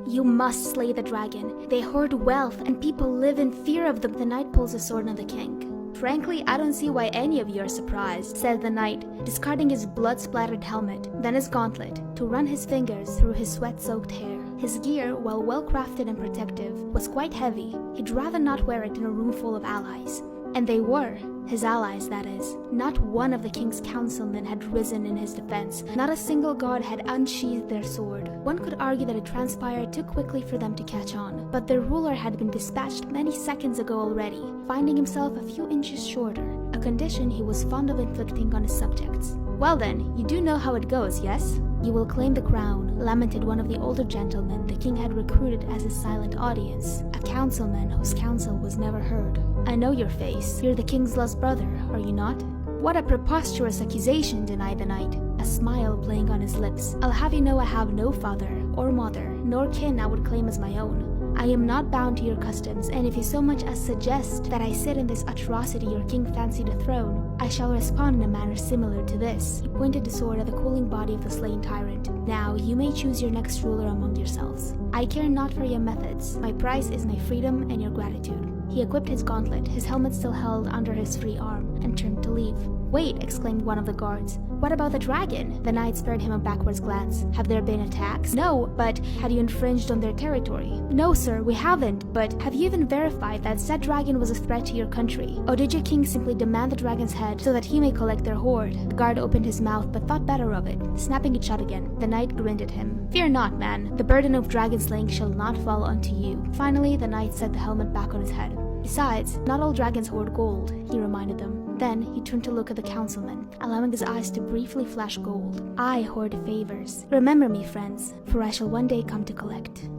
You must slay the dragon. They hoard wealth and people live in fear of them. The knight pulls a sword on the king. Frankly, I don't see why any of you are surprised, said the knight, discarding his blood-splattered helmet, then his gauntlet, to run his fingers through his sweat-soaked hair. His gear, while well-crafted and protective, was quite heavy. He'd rather not wear it in a room full of allies. And they were. His allies, that is. Not one of the king's councilmen had risen in his defense. Not a single guard had unsheathed their sword. One could argue that it transpired too quickly for them to catch on, but their ruler had been dispatched many seconds ago already, finding himself a few inches shorter, a condition he was fond of inflicting on his subjects. Well then, you do know how it goes, yes? You will claim the crown, lamented one of the older gentlemen the king had recruited as his silent audience, a councilman whose counsel was never heard. I know your face. You're the king's lost brother, are you not? What a preposterous accusation, denied the knight, a smile playing on his lips. I'll have you know I have no father or mother, nor kin I would claim as my own. I am not bound to your customs, and if you so much as suggest that I sit in this atrocity your king fancied a throne, I shall respond in a manner similar to this. He pointed the sword at the cooling body of the slain tyrant. Now, you may choose your next ruler among yourselves. I care not for your methods. My price is my freedom and your gratitude. He equipped his gauntlet, his helmet still held under his free arm, and turned to leave. Wait, exclaimed one of the guards. What about the dragon? The knight spared him a backwards glance. Have there been attacks? No, but have you infringed on their territory? No, sir, we haven't, but have you even verified that said dragon was a threat to your country? Or did your king simply demand the dragon's head so that he may collect their hoard? The guard opened his mouth but thought better of it, snapping it shut again. The knight grinned at him. Fear not, man. The burden of dragon slaying shall not fall onto you. Finally, the knight set the helmet back on his head. Besides, not all dragons hoard gold, he reminded them. Then he turned to look at the councilman, allowing his eyes to briefly flash gold. I hoard favors. Remember me, friends, for I shall one day come to collect.